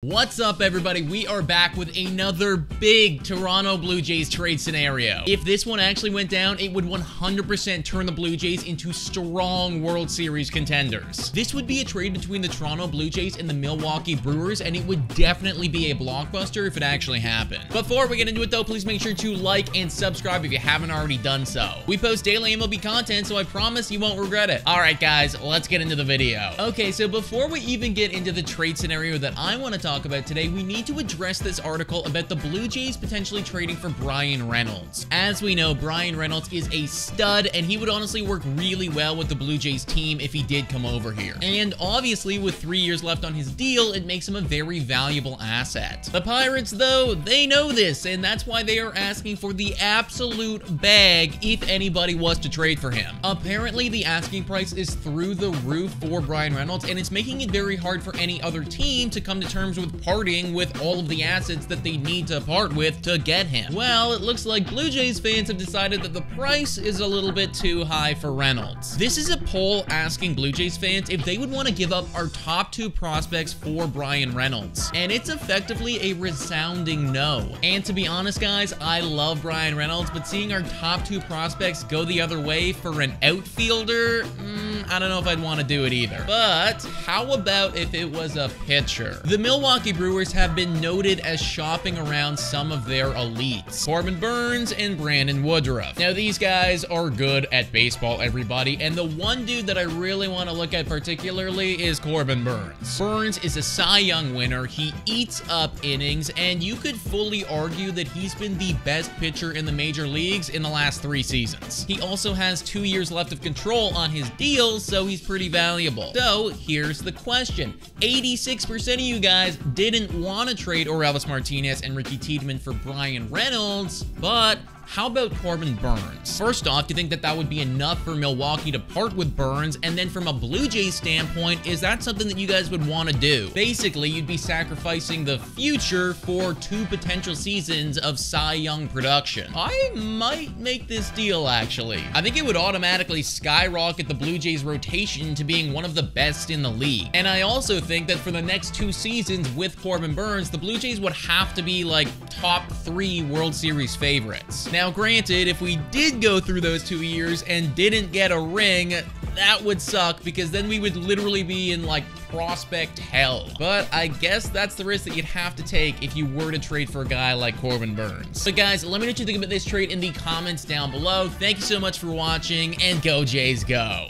What's up, everybody? We are back with another big Toronto Blue Jays trade scenario. If this one actually went down, it would 100% turn the Blue Jays into strong World Series contenders. This would be a trade between the Toronto Blue Jays and the Milwaukee Brewers, and it would definitely be a blockbuster if it actually happened. Before we get into it, though, please make sure to like and subscribe if you haven't already done so. We post daily MLB content, so I promise you won't regret it. All right, guys, let's get into the video. Okay, so before we even get into the trade scenario that I want to talk about today, we need to address this article about the Blue Jays potentially trading for Brian Reynolds. As we know, Brian Reynolds is a stud, and he would honestly work really well with the Blue Jays team if he did come over here. And obviously, with 3 years left on his deal, it makes him a very valuable asset. The Pirates, though, they know this, and that's why they are asking for the absolute bag if anybody was to trade for him. Apparently, the asking price is through the roof for Brian Reynolds, and it's making it very hard for any other team to come to terms with parting with all of the assets that they need to part with to get him. Well, it looks like Blue Jays fans have decided that the price is a little bit too high for Reynolds. This is a poll asking Blue Jays fans if they would want to give up our top 2 prospects for Brian Reynolds, and it's effectively a resounding no. And to be honest, guys, I love Brian Reynolds, but seeing our top 2 prospects go the other way for an outfielder, I don't know if I'd want to do it either. But how about if it was a pitcher? The Milwaukee Brewers have been noted as shopping around some of their elites, Corbin Burns and Brandon Woodruff. Now, these guys are good at baseball, everybody, and the one dude that I really want to look at particularly is Corbin Burns. Burns is a Cy Young winner, he eats up innings, and you could fully argue that he's been the best pitcher in the major leagues in the last 3 seasons. He also has 2 years left of control on his deal, so he's pretty valuable. So here's the question. 86% of you guys didn't want to trade Orelvis Martinez and Ricky Tiedemann for Brian Reynolds, but how about Corbin Burns? First off, do you think that that would be enough for Milwaukee to part with Burns? And then from a Blue Jays standpoint, is that something that you guys would want to do? Basically, you'd be sacrificing the future for 2 potential seasons of Cy Young production. I might make this deal, actually. I think it would automatically skyrocket the Blue Jays rotation to being one of the best in the league. And I also think that for the next 2 seasons with Corbin Burns, the Blue Jays would have to be like top 3 World Series favorites. Now, granted, if we did go through those 2 years and didn't get a ring, that would suck because then we would literally be in like prospect hell. But I guess that's the risk that you'd have to take if you were to trade for a guy like Corbin Burns. But guys, let me know what you think about this trade in the comments down below. Thank you so much for watching, and go Jays go.